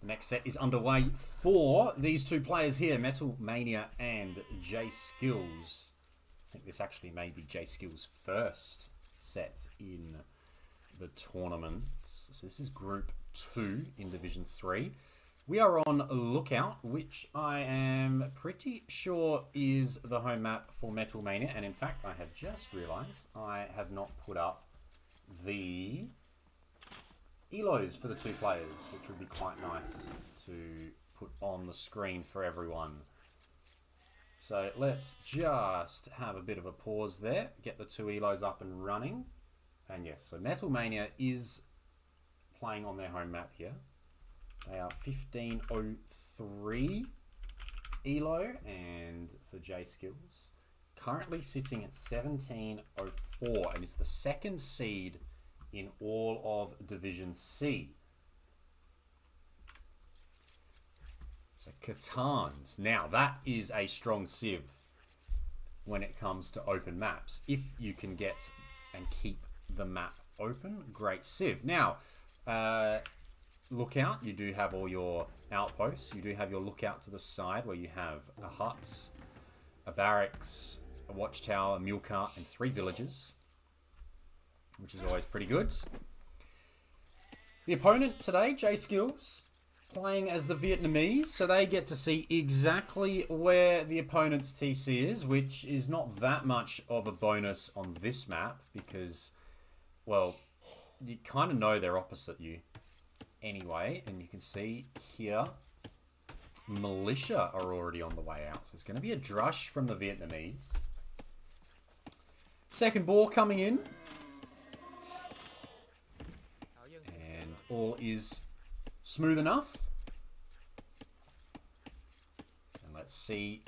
The next set is underway for these two players here, Metalmania and Jskillz. I think this actually may be Jskillz' first set in the tournament. So this is Group 2 in Division 3. We are on Lookout, which I am pretty sure is the home map for Metalmania. And in fact, I have just realised I have not put up the elos for the two players, which would be quite nice to put on the screen for everyone. So let's just have a bit of a pause there, get the two elos up and running. And yes, so Metalmania is playing on their home map here. They are 1503 elo, and for Jskillz, currently sitting at 1704, and is the second seed in all of Division C. So Catans. Now that is a strong civ when it comes to open maps. If you can get and keep the map open, great civ. Now, Lookout, you do have all your outposts. You do have your lookout to the side where you have a hut, a barracks, a watchtower, a mule cart, and 3 villages, which is always pretty good. The opponent today, Jskillz, playing as the Vietnamese, so they get to see exactly where the opponent's TC is, which is not that much of a bonus on this map because, well, you kind of know they're opposite you anyway, and you can see here militia are already on the way out, so it's going to be a drush from the Vietnamese. Second ball coming in, and all is smooth enough. And let's see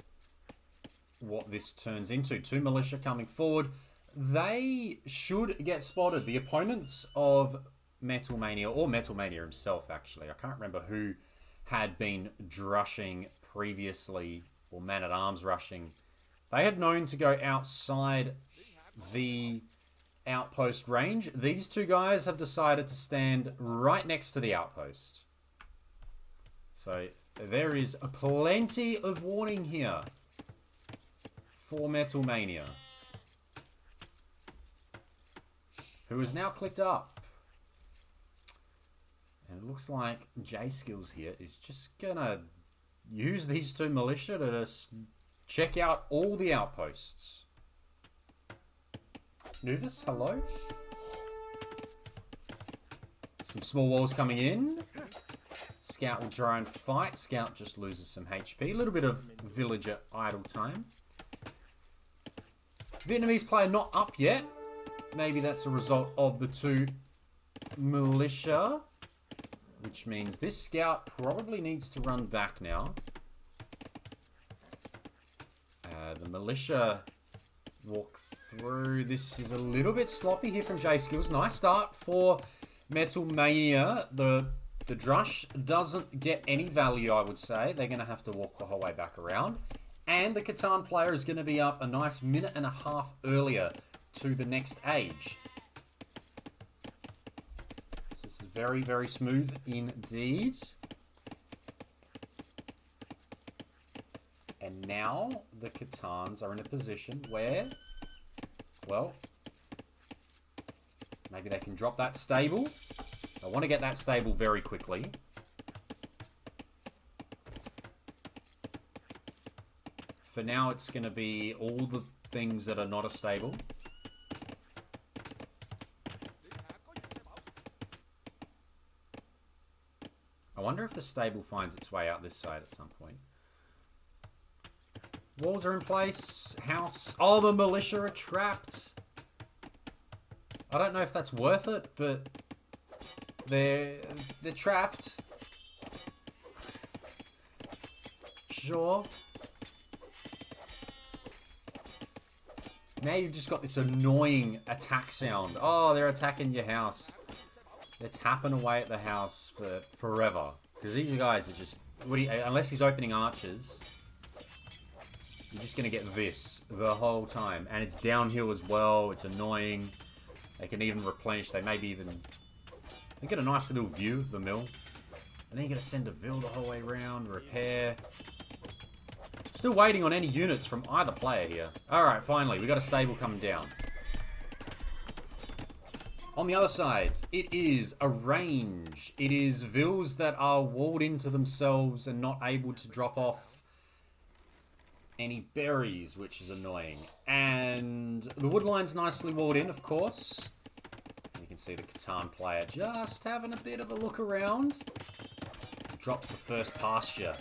what this turns into. 2 militia coming forward. They should get spotted. The opponents of Metalmania, or Metalmania himself actually, I can't remember who had been drushing previously, or man-at-arms rushing. They had known to go outside the outpost range. These two guys have decided to stand right next to the outpost. So there is plenty of warning here for Metalmania, who is now clicked up. And it looks like Jskillz here is just gonna use these 2 militia to just check out all the outposts. Nuvis, hello. Some small walls coming in. Scout will try and fight. Scout just loses some HP. A little bit of villager idle time. Vietnamese player not up yet. Maybe that's a result of the 2 militia, which means this scout probably needs to run back now. The militia walk through. This is a little bit sloppy here from Jskillz. Nice start for Metalmania. The drush doesn't get any value, I would say. They're going to have to walk the whole way back around. And the Catan player is going to be up a nice minute and a half earlier to the next age. So this is very, very smooth indeed. And now the Catans are in a position where, well, maybe they can drop that stable. I want to get that stable very quickly. For now, it's going to be all the things that are not a stable. I wonder if the stable finds its way out this side at some point. Walls are in place. House. Oh, the militia are trapped. I don't know if that's worth it, but they're trapped. Sure. Now you've just got this annoying attack sound. Oh, they're attacking your house. They're tapping away at the house for forever. Because these guys are just... unless he's opening archers, you're just going to get this the whole time. And it's downhill as well. It's annoying. They can even replenish. They maybe even... They get a nice little view of the mill. And then you're going to send a Vil the whole way around, repair. Still waiting on any units from either player here. Alright, finally, we got a stable coming down. On the other side, it is a range. It is Vils that are walled into themselves and not able to drop off any berries, which is annoying. And the woodline's nicely walled in, of course. And you can see the Catan player just having a bit of a look around. Drops the first pasture.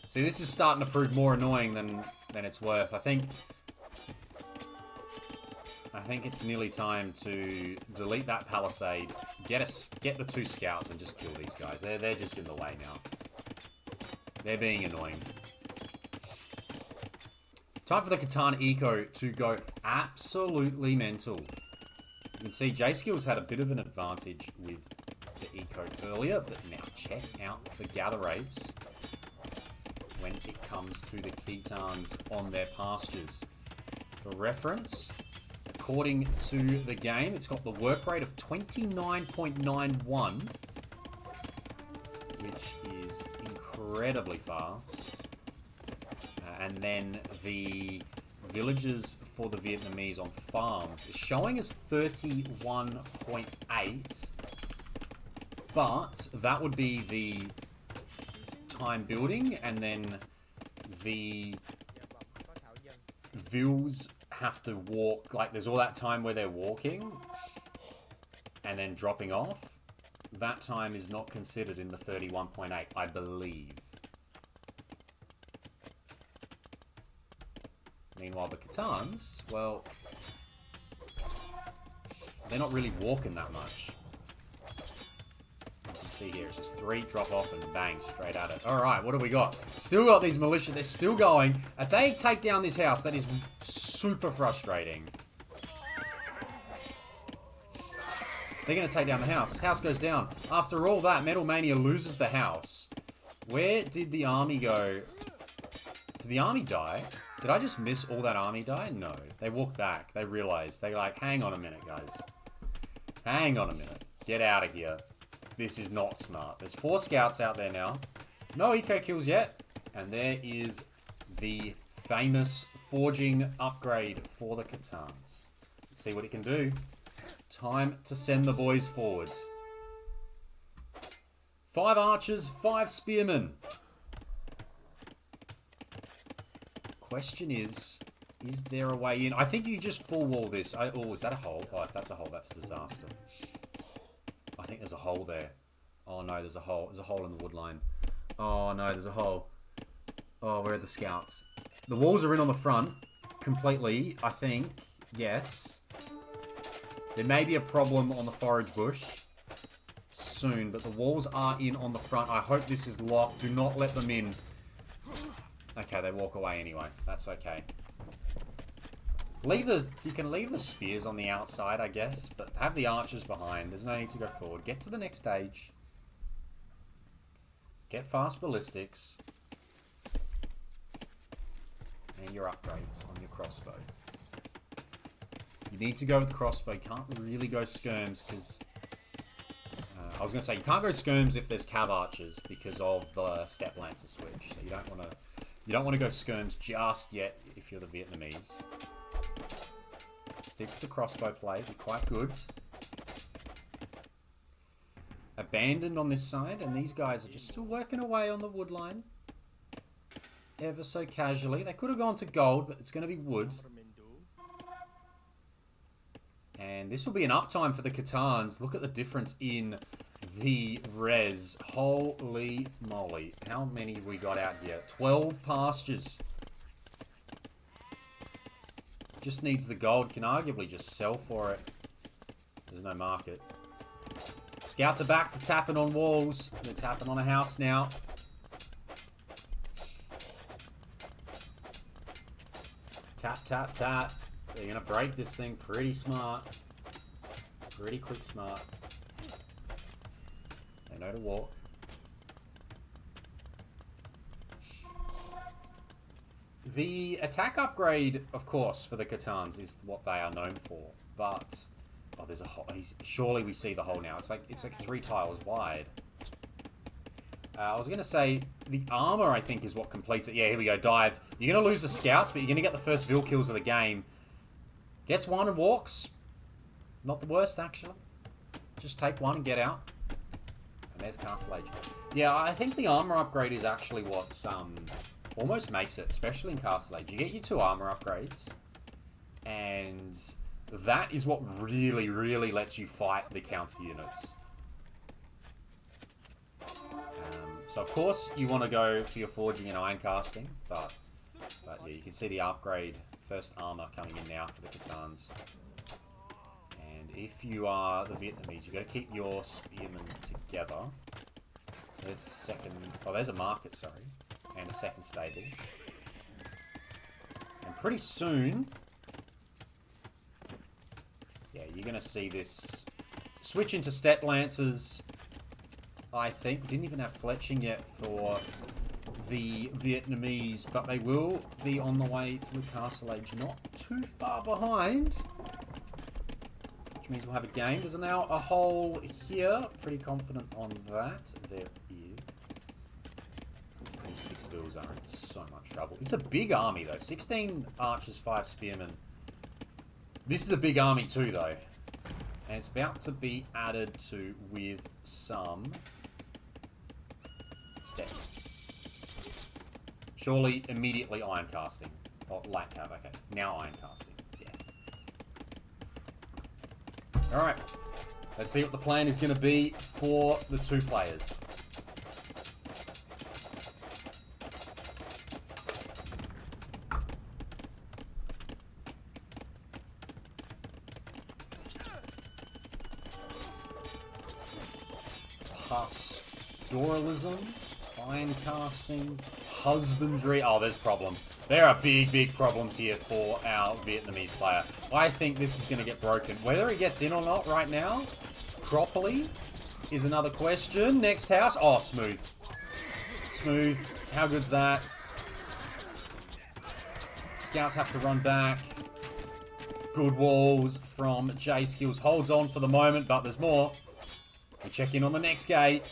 See, this is starting to prove more annoying than it's worth. I think it's nearly time to delete that palisade, get the 2 scouts, and just kill these guys. They're just in the way now. They're being annoying. Time for the Catan Eco to go absolutely mental. You can see Jskillz had a bit of an advantage with the Eco earlier, but now check out the gather rates when it comes to the Cetans on their pastures. For reference, according to the game, it's got the work rate of 29.91, which is incredibly fast. And then the villages for the Vietnamese on farms is showing as 31.8, but that would be the time building, and then the Vils have to walk, like there's all that time where they're walking and then dropping off. That time is not considered in the 31.8, I believe. Meanwhile, the Catans, well, they're not really walking that much. You can see here, it's just 3, drop off, and bang, straight at it. Alright, what do we got? Still got these militia, they're still going. If they take down this house, that is super frustrating. They're going to take down the house. House goes down. After all that, Metalmania loses the house. Where did the army go? Did the army die? Did I just miss all that army die? No. They walked back. They realized. They're like, hang on a minute, guys. Hang on a minute. Get out of here. This is not smart. There's 4 scouts out there now. No eco kills yet. And there is the famous forging upgrade for the Catans. Let's see what it can do. Time to send the boys forward. 5 archers, 5 spearmen. Question is there a way in? I think you just full wall this. Oh, is that a hole? Oh, if that's a hole, that's a disaster. I think there's a hole there. Oh no, there's a hole. There's a hole in the wood line. Oh no, there's a hole. Oh, where are the scouts? The walls are in on the front completely, I think. Yes. There may be a problem on the forage bush soon, but the walls are in on the front. I hope this is locked. Do not let them in. Okay, they walk away anyway. That's okay. You can leave the spears on the outside, I guess, but have the archers behind. There's no need to go forward. Get to the next stage. Get fast ballistics. And your upgrades on your crossbow. You need to go with crossbow. You can't really go skirms because... I was going to say, you can't go skirms if there's cav archers because of the step lancer switch. So you don't want to go skirms just yet if you're the Vietnamese. Stick to the crossbow play. Be quite good. Abandoned on this side, and these guys are just still working away on the wood line. Ever so casually. They could have gone to gold, but it's going to be wood. And this will be an uptime for the Catans. Look at the difference in the res. Holy moly. How many have we got out here? 12 pastures. Just needs the gold. Can arguably just sell for it. There's no market. Scouts are back to tapping on walls. They're tapping on a house now. Tap, tap, tap. They're going to break this thing pretty smart. Pretty quick smart. They know to walk. The attack upgrade, of course, for the Catans is what they are known for. But Oh, there's a hole. Surely we see the hole now. It's like 3 tiles wide. I was going to say, the armor, I think, is what completes it. Yeah, here we go. Dive. You're going to lose the scouts, but you're going to get the first Vil kills of the game. Gets one and walks. Not the worst, actually. Just take one and get out. And there's Castle Age. Yeah, I think the armor upgrade is actually what's almost makes it, especially in Castle Age. You get your 2 armor upgrades, and that is what really, really lets you fight the counter units. So of course you want to go for your forging and iron casting, but yeah, you can see the upgrade, first armor coming in now for the Khitans. And if you are the Vietnamese, you've got to keep your spearmen together. There's a second, oh, there's a market, sorry, and a second stable. And pretty soon, yeah, you're going to see this switch into step lancers. I think we didn't even have fletching yet for the Vietnamese, but they will be on the way to the Castle Age, not too far behind. Which means we'll have a game. There's now a hole here. Pretty confident on that. There is. These 6 Vils are in so much trouble. It's a big army though. 16 archers, 5 spearmen. This is a big army too though. And it's about to be added to with some steps. Surely immediately iron casting. Oh, light cab, okay. Now iron casting. Yeah. Alright. Let's see what the plan is going to be for the 2 players. Pastoralism, iron casting, husbandry. Oh, there's problems. There are big, big problems here for our Vietnamese player. I think this is going to get broken. Whether he gets in or not right now, properly, is another question. Next house. Oh, smooth. Smooth. How good's that? Scouts have to run back. Good walls from Jskillz. Holds on for the moment, but there's more. We check in on the next gate.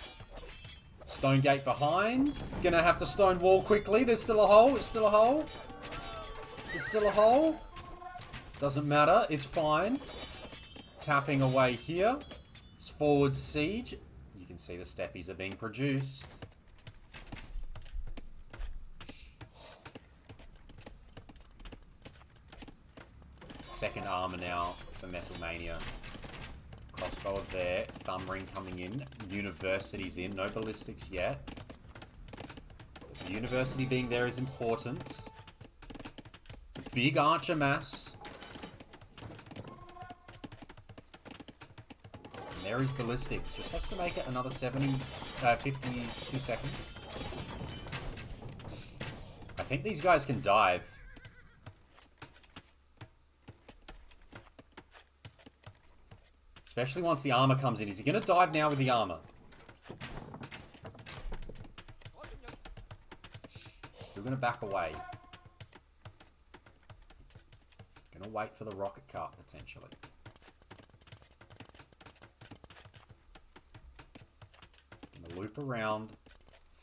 Stone gate behind. Gonna have to stone wall quickly. There's still a hole. There's still a hole. There's still a hole. Doesn't matter. It's fine. Tapping away here. It's forward siege. You can see the steppies are being produced. Second armor now for Metalmania. Crossbow there. Thumb ring coming in. University's in. No ballistics yet. The university being there is important. It's a big archer mass. And there is ballistics. Just has to make it another 52 seconds. I think these guys can dive. Especially once the armor comes in. Is he going to dive now with the armor? Still going to back away. Going to wait for the rocket cart, potentially. Going to loop around.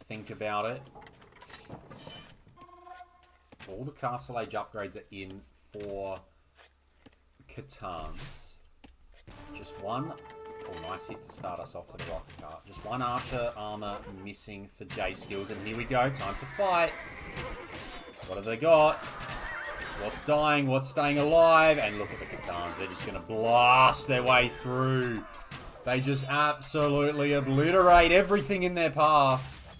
Think about it. All the Castle Age upgrades are in for Khitans. Just one. Oh, nice hit to start us off with the rocket cart. Just one archer armor missing for Jskillz. And here we go. Time to fight. What have they got? What's dying? What's staying alive? And look at the Khitans. They're just going to blast their way through. They just absolutely obliterate everything in their path.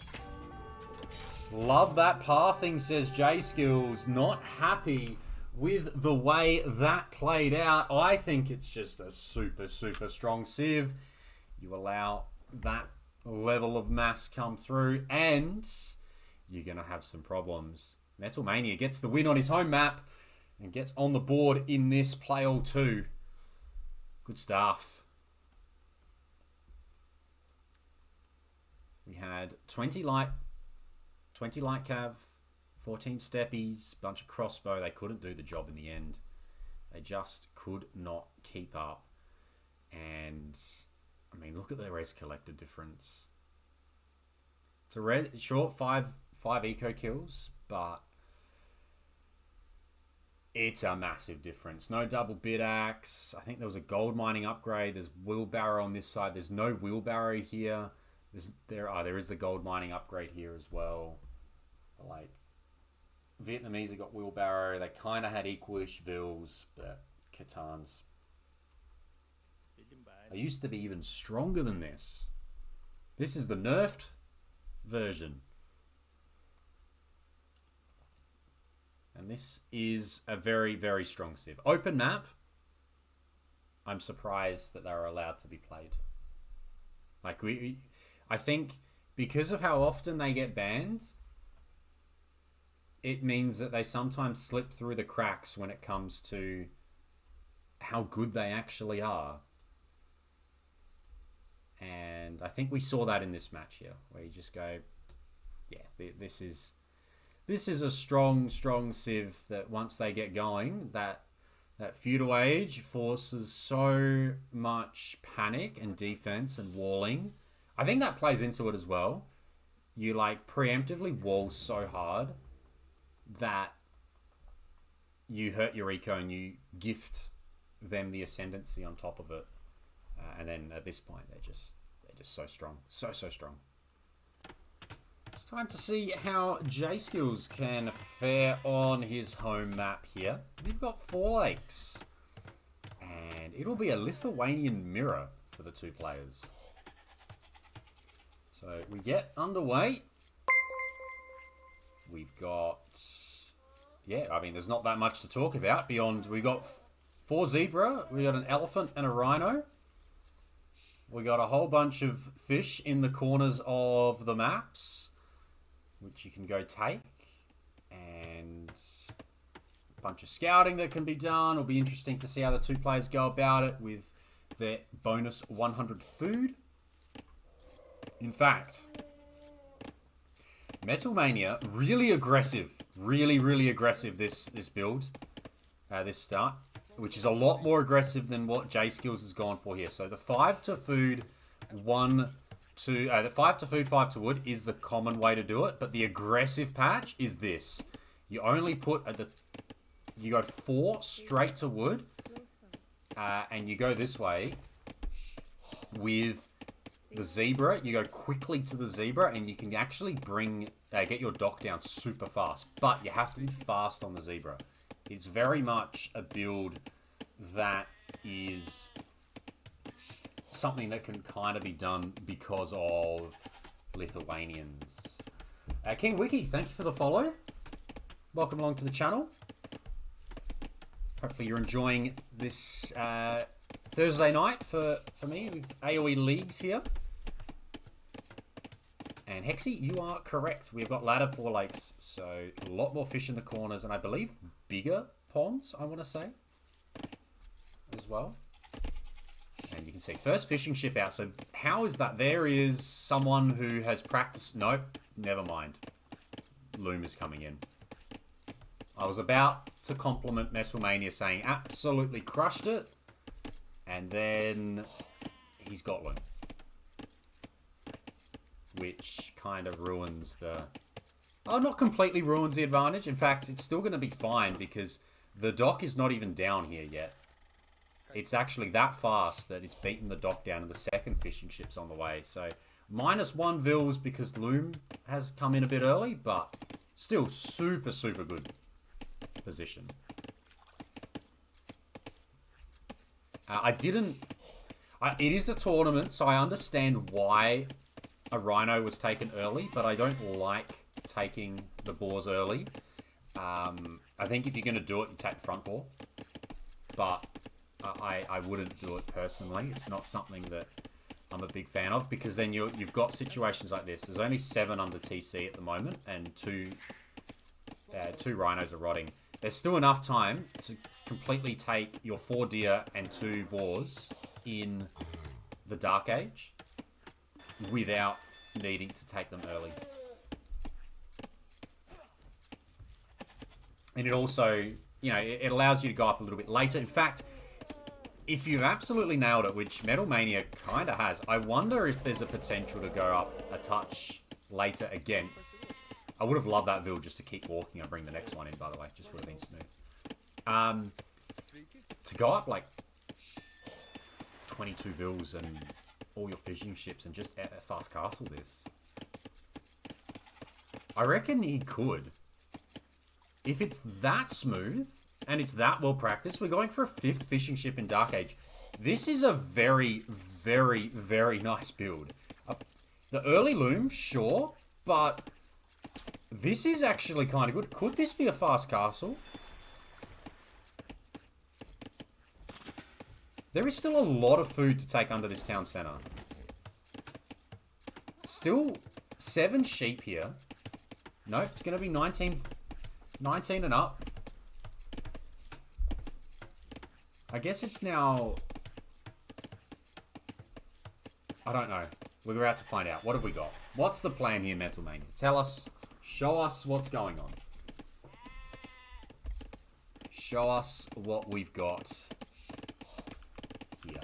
Love that pathing, says Jskillz. Not happy with the way that played out. I think it's just a super, super strong civ. You allow that level of mass come through and you're going to have some problems. Metalmania gets the win on his home map and gets on the board in this play all 2. Good stuff. We had 20 light cav, 14 steppies, bunch of crossbow. They couldn't do the job in the end. They just could not keep up. And, I mean, look at the res collected difference. It's a red, short 5 eco kills, but it's a massive difference. No double bit axe. I think there was a gold mining upgrade. There's wheelbarrow on this side. There's no wheelbarrow here. There is the gold mining upgrade here as well. Like, Vietnamese have got wheelbarrow. They kind of had equal-ish vills, but Catan's. They used to be even stronger than this. This is the nerfed version. And this is a very, very strong civ. Open map. I'm surprised that they're allowed to be played. Like, I think because of how often they get banned, it means that they sometimes slip through the cracks when it comes to how good they actually are. And I think we saw that in this match here, where you just go, yeah, this is a strong civ that once they get going, that feudal age forces so much panic and defense and walling. I think that plays into it as well. You like preemptively wall so hard that you hurt your eco and you gift them the ascendancy on top of it. And then at this point, they're just so strong. So strong. It's time to see how Jskillz can fare on his home map here. We've got 4 lakes. And it'll be a Lithuanian mirror for the 2 players. So we get underway. We've got... Yeah, I mean, there's not that much to talk about beyond... We got 4 zebra. We got an elephant and a rhino. We got a whole bunch of fish in the corners of the maps, which you can go take, and a bunch of scouting that can be done. It'll be interesting to see how the 2 players go about it with their bonus 100 food. In fact, Metalmania, really aggressive, really aggressive this build, this start, which is a lot more aggressive than what Jskillz has gone for here. So the 5 to food, 1 to... the 5 to food, 5 to wood is the common way to do it. But the aggressive patch is this. You only put... you go 4 straight to wood. And you go this way with the zebra. You go quickly to the zebra and you can actually get your dock down super fast. But you have to be fast on the zebra. It's very much a build that is something that can kind of be done because of Lithuanians. King Wiki, thank you for the follow. Welcome along to the channel. Hopefully you're enjoying this Thursday night for me with AoE Leagues here. And Hexy, you are correct. We've got ladder 4 lakes, so a lot more fish in the corners, and I believe bigger ponds, I want to say, as well. And you can see first fishing ship out. So how is that? There is someone who has practiced. Nope, never mind. Loom is coming in. I was about to compliment Metalmania saying absolutely crushed it, and then he's got Loom, which kind of ruins the... Oh, not completely ruins the advantage. In fact, it's still going to be fine because the dock is not even down here yet. It's actually that fast that it's beaten the dock down and the second fishing ship's on the way. So, -1 Vils because Loom has come in a bit early, but still super good position. It is a tournament, so I understand why a rhino was taken early, but I don't like taking the boars early. I think if you're going to do it, you take the front boar. But I wouldn't do it personally. It's not something that I'm a big fan of, because then you've got situations like this. There's only 7 under TC at the moment, and two rhinos are rotting. There's still enough time to completely take your 4 deer and 2 boars in the Dark Age without needing to take them early. And it also, it allows you to go up a little bit later. In fact, if you've absolutely nailed it, which Metalmania kind of has, I wonder if there's a potential to go up a touch later again. I would have loved that build just to keep walking. I'll bring the next one in, by the way. Just would have been smooth. To go up like 22 vills and all your fishing ships and just fast castle this. I reckon he could. If it's that smooth and it's that well practiced, we're going for a 5th fishing ship in Dark Age. This is a very, very, very nice build. The early loom, sure, but this is actually kind of good. Could this be a fast castle? There is still a lot of food to take under this town center. Still 7 sheep here. Nope, it's going to be 19 and up. I guess it's now... I don't know. We're about to find out. What have we got? What's the plan here, Metalmania? Tell us. Show us what's going on. Show us what we've got here.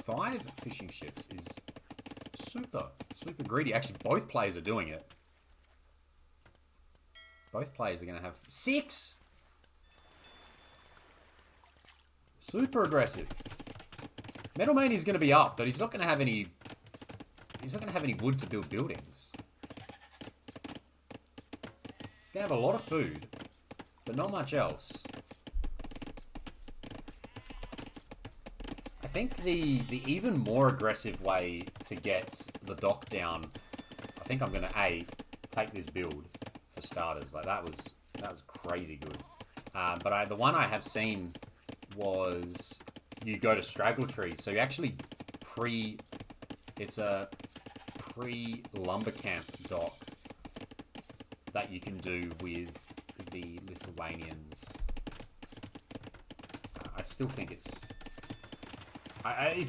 5 fishing ships is super greedy. Actually, both players are doing it. Both players are going to have 6. Super aggressive. Metalmania is going to be up, but he's not going to have any. He's not going to have any wood to build buildings. He's going to have a lot of food, but not much else. I think the even more aggressive way to get the dock down. I think I'm going to take this build for starters. Like that was crazy good. But the one I have seen was you go to Straggle Tree. So you actually it's a pre-lumber camp dock that you can do with the Lithuanians. I still think it's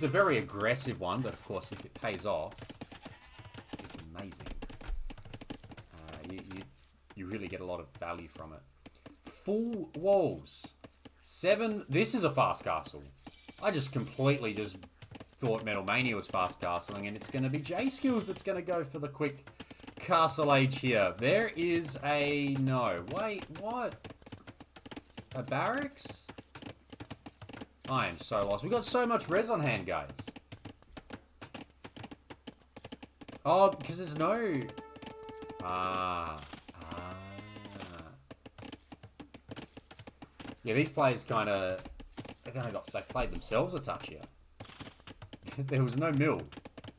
a very aggressive one, but of course if it pays off, it's amazing. You really get a lot of value from it. Full walls. 7. This is a fast castle. I just completely thought Metalmania was fast castling, and it's going to be Jskillz that's going to go for the quick castle age here. There is a... No. Wait, what? A barracks? I am so lost. We got so much res on hand, guys. Oh, because there's no... Yeah, these players they played themselves a touch here. There was no mill,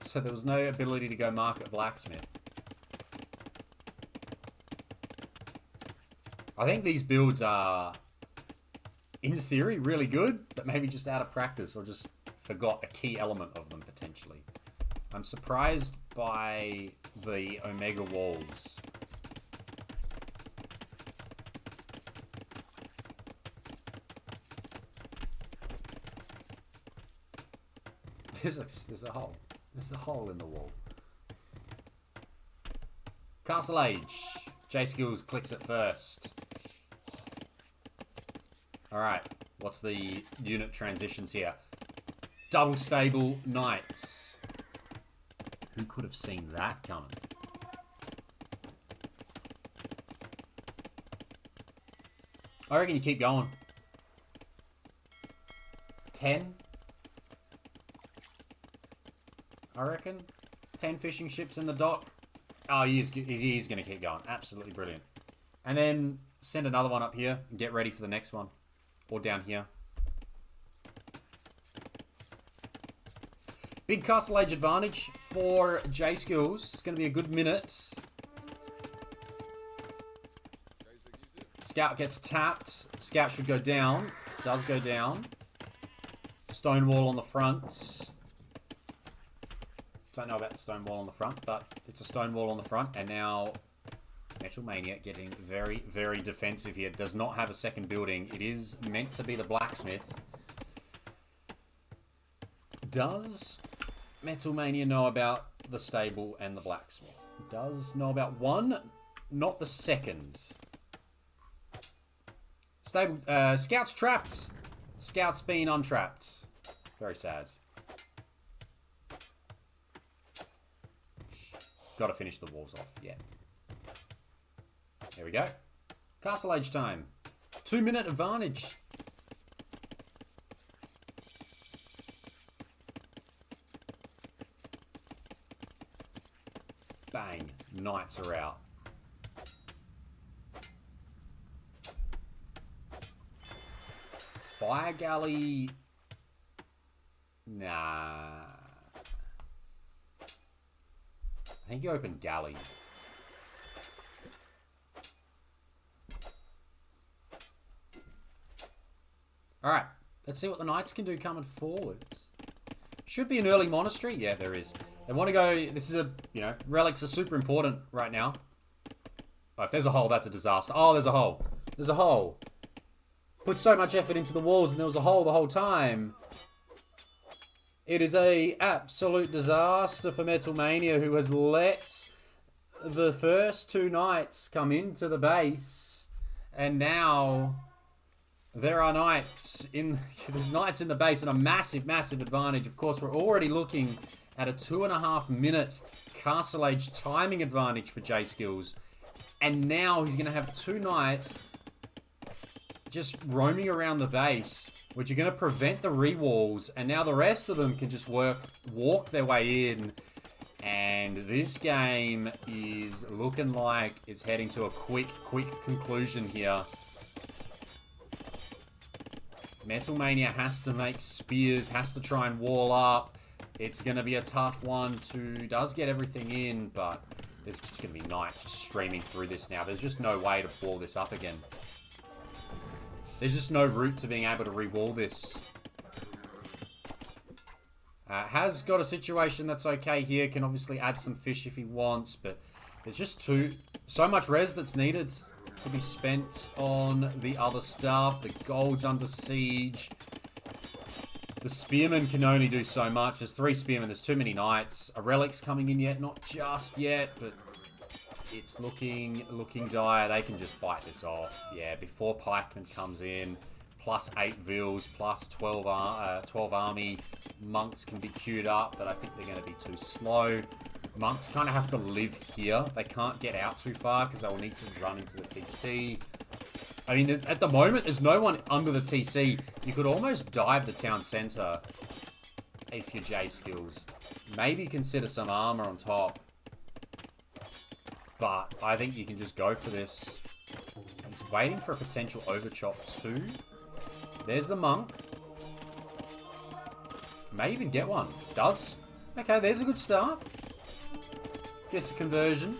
so there was no ability to go market blacksmith. I think these builds are, in theory, really good, but maybe just out of practice or just forgot a key element of them potentially. I'm surprised by the Omega walls. There's a hole. There's a hole in the wall. Castle Age. Jskillz clicks it first. Alright. What's the unit transitions here? Double stable knights. Who could have seen that coming? I reckon you keep going. 10. I reckon. 10 fishing ships in the dock. Oh, he's going to keep going. Absolutely brilliant. And then send another one up here and get ready for the next one. Or down here. Big Castle Age advantage for Jskillz. It's going to be a good minute. Scout gets tapped. Scout should go down. Does go down. Stone wall on the front. Don't know about the stone wall on the front, but it's a stone wall on the front. And now Metalmania getting very, very defensive here. Does not have a second building. It is meant to be the blacksmith. Does Metalmania know about the stable and the blacksmith? Does know about one, not the second. Stable, Scout's trapped. Scout's been untrapped. Very sad. Got to finish the walls off. Yeah. There we go. Castle Age time. 2-minute advantage. Bang. Knights are out. Fire Galley. Nah. I think you open Galley. Alright. Let's see what the Knights can do coming forward. Should be an early monastery. Yeah, there is. They want to go... This is a... You know, relics are super important right now. Oh, if there's a hole, that's a disaster. Oh, there's a hole. There's a hole. Put so much effort into the walls and there was a hole the whole time. It is a absolute disaster for Metalmania, who has let the first 2 Knights come into the base. And now there are Knights in... There's Knights in the base and a massive, massive advantage. Of course, we're already looking at a 2.5-minute Castle Age timing advantage for Jskillz. And now he's going to have 2 Knights just roaming around the base, which are going to prevent the rewalls. And now the rest of them can just walk their way in. And this game is looking like it's heading to a quick conclusion here. Metalmania has to make spears, has to try and wall up. It's going to be a tough one does get everything in, but there's just going to be Knights just streaming through this now. There's just no way to wall this up again. There's just no route to being able to re-wall this. Has got a situation that's okay here. Can obviously add some fish if he wants, but there's just so much res that's needed to be spent on the other stuff. The gold's under siege. The spearmen can only do so much. There's 3 spearmen. There's too many Knights. A relic's coming in yet? Not just yet, but it's looking dire. They can just fight this off. Yeah, before pikeman comes in. Plus 8 Vils, plus 12 army. Monks can be queued up, but I think they're going to be too slow. Monks kind of have to live here. They can't get out too far because they will need to run into the TC. I mean, at the moment, there's no one under the TC. You could almost dive the town center if you're Jskillz. Maybe consider some armor on top. But I think you can just go for this. He's waiting for a potential overchop too. There's the monk. May even get one. Does. Okay, there's a good start. Gets a conversion.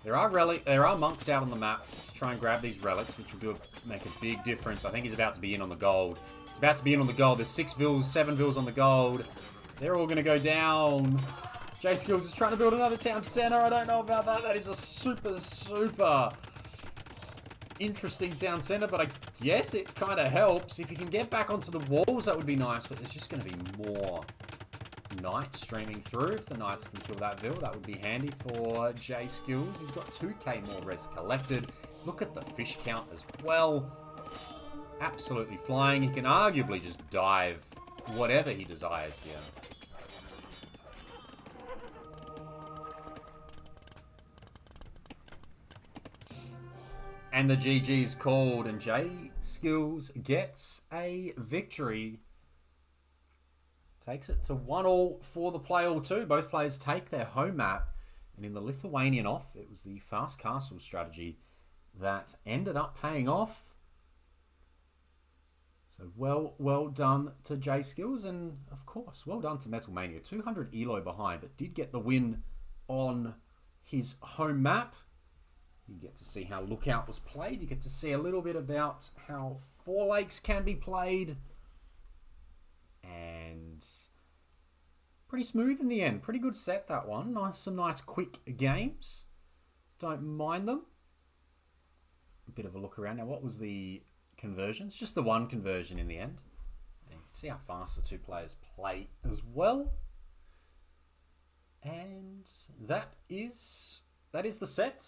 There are monks out on the map to try and grab these relics, which will make a big difference. I think he's about to be in on the gold. He's about to be in on the gold. There's 6 Vils, 7 Vils on the gold. They're all going to go down. Jskillz is trying to build another town center. I don't know about that. That is a super interesting town center, but I guess it kind of helps. If you can get back onto the walls, that would be nice, but there's just going to be more Knights streaming through. If the Knights can kill that Vil, that would be handy for Jskillz. He's got 2k more res collected. Look at the fish count as well. Absolutely flying. He can arguably just dive whatever he desires here. And the GG's called, and Jskillz gets a victory. Takes it to 1-1 for the play all 2. Both players take their home map. And in the Lithuanian off, it was the fast castle strategy that ended up paying off. So well done to Jskillz, and of course, well done to Metalmania. 200 elo behind, but did get the win on his home map. You get to see how Lookout was played. You get to see a little bit about how Four Lakes can be played. And pretty smooth in the end. Pretty good set, that one. Some nice quick games. Don't mind them. A bit of a look around. Now, what was the conversions? Just the one conversion in the end. And you can see how fast the 2 players play as well. And that is the set.